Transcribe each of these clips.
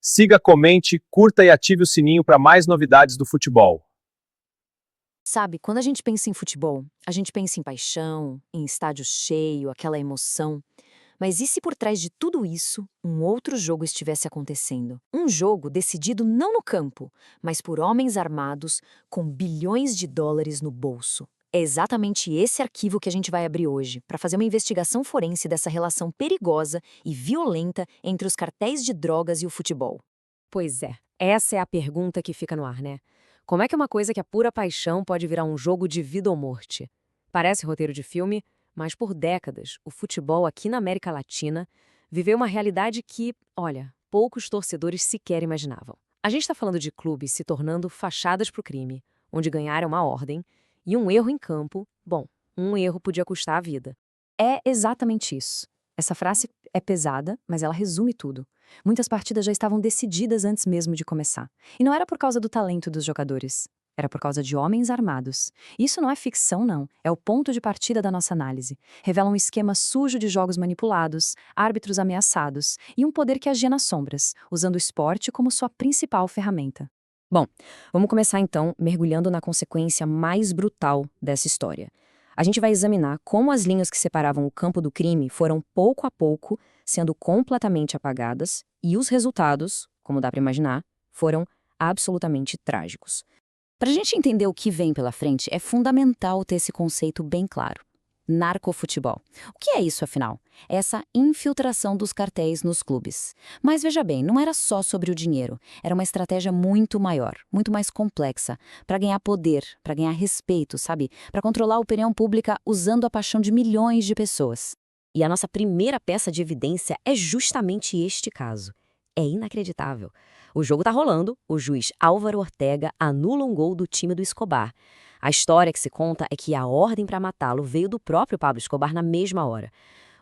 Siga, comente, curta e ative o sininho para mais novidades do futebol. Sabe, quando a gente pensa em futebol, a gente pensa em paixão, em estádio cheio, aquela emoção. Mas e se por trás de tudo isso, um outro jogo estivesse acontecendo? Um jogo decidido não no campo, mas por homens armados com bilhões de dólares no bolso. É exatamente esse arquivo que a gente vai abrir hoje, para fazer uma investigação forense dessa relação perigosa e violenta entre os cartéis de drogas e o futebol. Pois é, essa é a pergunta que fica no ar, né? Como é que uma coisa que é pura paixão pode virar um jogo de vida ou morte? Parece roteiro de filme, mas por décadas, o futebol aqui na América Latina viveu uma realidade que, olha, poucos torcedores sequer imaginavam. A gente está falando de clubes se tornando fachadas para o crime, onde ganhar é uma ordem, e um erro em campo, bom, um erro podia custar a vida. É exatamente isso. Essa frase é pesada, mas ela resume tudo. Muitas partidas já estavam decididas antes mesmo de começar. E não era por causa do talento dos jogadores. Era por causa de homens armados. Isso não é ficção, não. É o ponto de partida da nossa análise. Revela um esquema sujo de jogos manipulados, árbitros ameaçados e um poder que agia nas sombras, usando o esporte como sua principal ferramenta. Bom, vamos começar então mergulhando na consequência mais brutal dessa história. A gente vai examinar como as linhas que separavam o campo do crime foram pouco a pouco sendo completamente apagadas e os resultados, como dá para imaginar, foram absolutamente trágicos. Para a gente entender o que vem pela frente, é fundamental ter esse conceito bem claro. Narcofutebol. O que é isso, afinal? É essa infiltração dos cartéis nos clubes. Mas veja bem, não era só sobre o dinheiro. Era uma estratégia muito maior, muito mais complexa, para ganhar poder, para ganhar respeito, sabe? Para controlar a opinião pública usando a paixão de milhões de pessoas. E a nossa primeira peça de evidência é justamente este caso. É inacreditável. O jogo tá rolando, o juiz Álvaro Ortega anula um gol do time do Escobar. A história que se conta é que a ordem para matá-lo veio do próprio Pablo Escobar na mesma hora.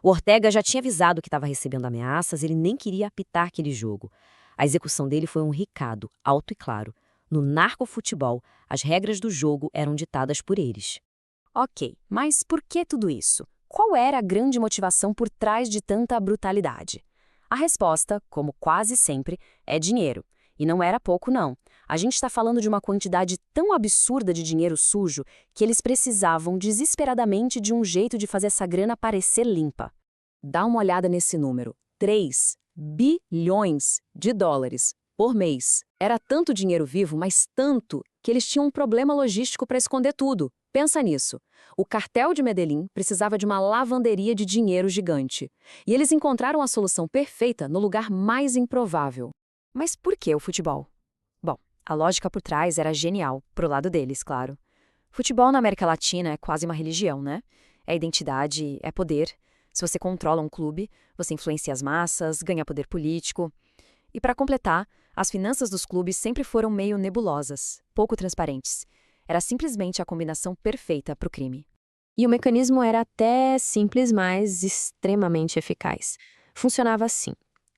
O Ortega já tinha avisado que estava recebendo ameaças, ele nem queria apitar aquele jogo. A execução dele foi um recado, alto e claro. No narcofutebol, as regras do jogo eram ditadas por eles. Ok, mas por que tudo isso? Qual era a grande motivação por trás de tanta brutalidade? A resposta, como quase sempre, é dinheiro. E não era pouco, não. A gente está falando de uma quantidade tão absurda de dinheiro sujo que eles precisavam desesperadamente de um jeito de fazer essa grana parecer limpa. Dá uma olhada nesse número: 3 bilhões de dólares por mês. Era tanto dinheiro vivo, mas tanto, que eles tinham um problema logístico para esconder tudo. Pensa nisso. O cartel de Medellín precisava de uma lavanderia de dinheiro gigante. E eles encontraram a solução perfeita no lugar mais improvável. Mas por que o futebol? Bom, a lógica por trás era genial, pro lado deles, claro. Futebol na América Latina é quase uma religião, né? É identidade, é poder. Se você controla um clube, você influencia as massas, ganha poder político. E para completar, as finanças dos clubes sempre foram meio nebulosas, pouco transparentes. Era simplesmente a combinação perfeita para o crime. E o mecanismo era até simples, mas extremamente eficaz. Funcionava assim.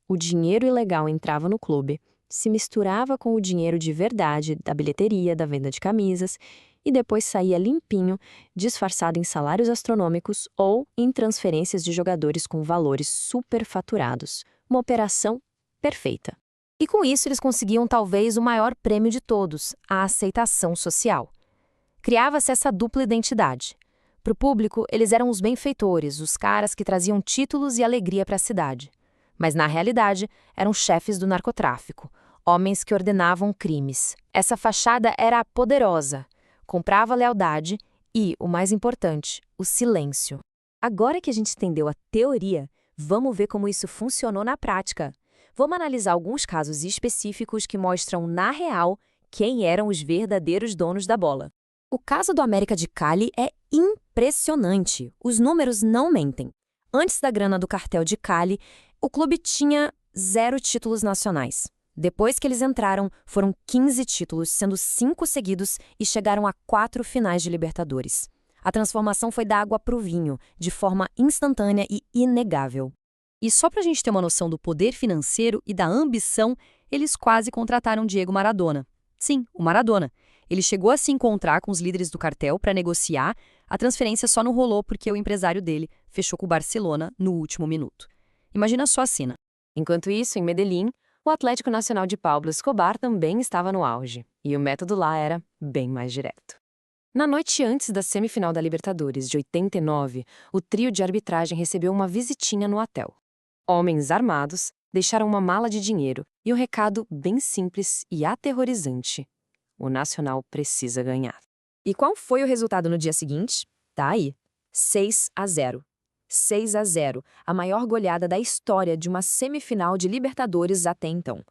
O dinheiro ilegal entrava no clube, se misturava com o dinheiro de verdade da bilheteria, da venda de camisas, e depois saía limpinho, disfarçado em salários astronômicos ou em transferências de jogadores com valores superfaturados. Uma operação perfeita. E com isso eles conseguiam talvez o maior prêmio de todos, a aceitação social. Criava-se essa dupla identidade. Para o público, eles eram os benfeitores, os caras que traziam títulos e alegria para a cidade. Mas, na realidade, eram chefes do narcotráfico, homens que ordenavam crimes. Essa fachada era poderosa, comprava a lealdade e, o mais importante, o silêncio. Agora que a gente entendeu a teoria, vamos ver como isso funcionou na prática. Vamos analisar alguns casos específicos que mostram, na real, quem eram os verdadeiros donos da bola. O caso do América de Cali é impressionante. Os números não mentem. Antes da grana do cartel de Cali, o clube tinha 0 títulos nacionais. Depois que eles entraram, foram 15 títulos, sendo 5 seguidos e chegaram a 4 finais de Libertadores. A transformação foi da água para o vinho, de forma instantânea e inegável. E só para a gente ter uma noção do poder financeiro e da ambição, eles quase contrataram Diego Maradona. Sim, o Maradona. Ele chegou a se encontrar com os líderes do cartel para negociar, a transferência só não rolou porque o empresário dele fechou com o Barcelona no último minuto. Imagina só a cena. Enquanto isso, em Medellín, O Atlético Nacional de Pablo Escobar também estava no auge, e o método lá era bem mais direto. Na noite antes da semifinal da Libertadores de 89, o trio de arbitragem recebeu uma visitinha no hotel. Homens armados deixaram uma mala de dinheiro e um recado bem simples e aterrorizante: o Nacional precisa ganhar. E qual foi o resultado no dia seguinte? Tá aí, 6-0. 6-0, a maior goleada da história de uma semifinal de Libertadores até então.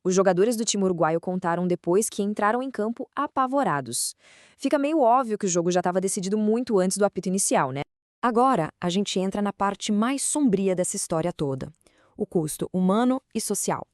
Os jogadores do time uruguaio contaram depois que entraram em campo apavorados. Fica meio óbvio que o jogo já estava decidido muito antes do apito inicial, né? Agora, a gente entra na parte mais sombria dessa história toda: o custo humano e social.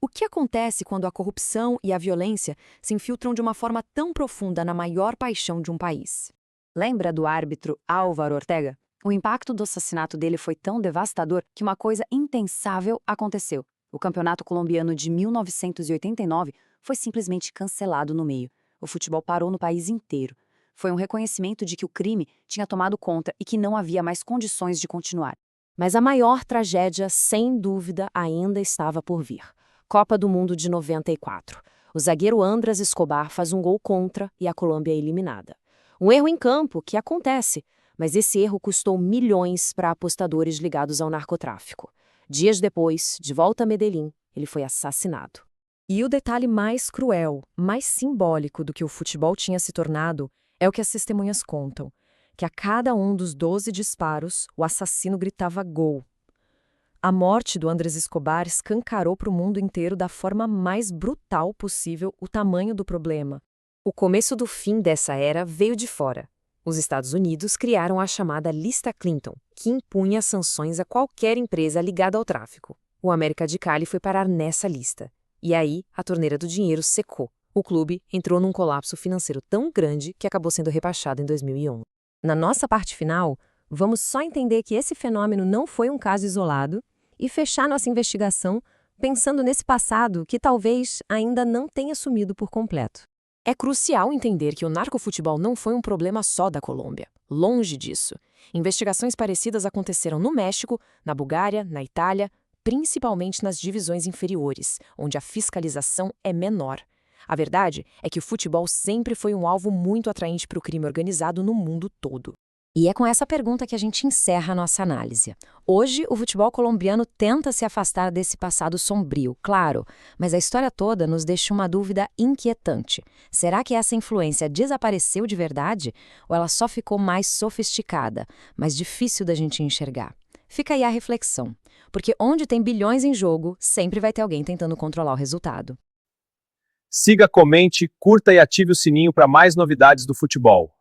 O que acontece quando a corrupção e a violência se infiltram de uma forma tão profunda na maior paixão de um país? Lembra do árbitro Álvaro Ortega? O impacto do assassinato dele foi tão devastador que uma coisa impensável aconteceu. O campeonato colombiano de 1989 foi simplesmente cancelado no meio. O futebol parou no país inteiro. Foi um reconhecimento de que o crime tinha tomado conta e que não havia mais condições de continuar. Mas a maior tragédia, sem dúvida, ainda estava por vir. Copa do Mundo de 94. O zagueiro Andrés Escobar faz um gol contra e a Colômbia é eliminada. Um erro em campo que acontece, mas esse erro custou milhões para apostadores ligados ao narcotráfico. Dias depois, de volta a Medellín, ele foi assassinado. E o detalhe mais cruel, mais simbólico do que o futebol tinha se tornado, é o que as testemunhas contam: que a cada um dos 12 disparos, o assassino gritava gol. A morte do Andrés Escobar escancarou para o mundo inteiro da forma mais brutal possível o tamanho do problema. O começo do fim dessa era veio de fora. Os Estados Unidos criaram a chamada Lista Clinton, que impunha sanções a qualquer empresa ligada ao tráfico. O América de Cali foi parar nessa lista. E aí, a torneira do dinheiro secou. O clube entrou num colapso financeiro tão grande que acabou sendo rebaixado em 2011. Na nossa parte final, vamos só entender que esse fenômeno não foi um caso isolado e fechar nossa investigação pensando nesse passado que talvez ainda não tenha sumido por completo. É crucial entender que o narcofutebol não foi um problema só da Colômbia. Longe disso. Investigações parecidas aconteceram no México, na Bulgária, na Itália, principalmente nas divisões inferiores, onde a fiscalização é menor. A verdade é que o futebol sempre foi um alvo muito atraente para o crime organizado no mundo todo. E é com essa pergunta que a gente encerra a nossa análise. Hoje, o futebol colombiano tenta se afastar desse passado sombrio, claro, mas a história toda nos deixa uma dúvida inquietante. Será que essa influência desapareceu de verdade? Ou ela só ficou mais sofisticada, mais difícil da gente enxergar? Fica aí a reflexão, porque onde tem bilhões em jogo, sempre vai ter alguém tentando controlar o resultado. Siga, comente, curta e ative o sininho para mais novidades do futebol.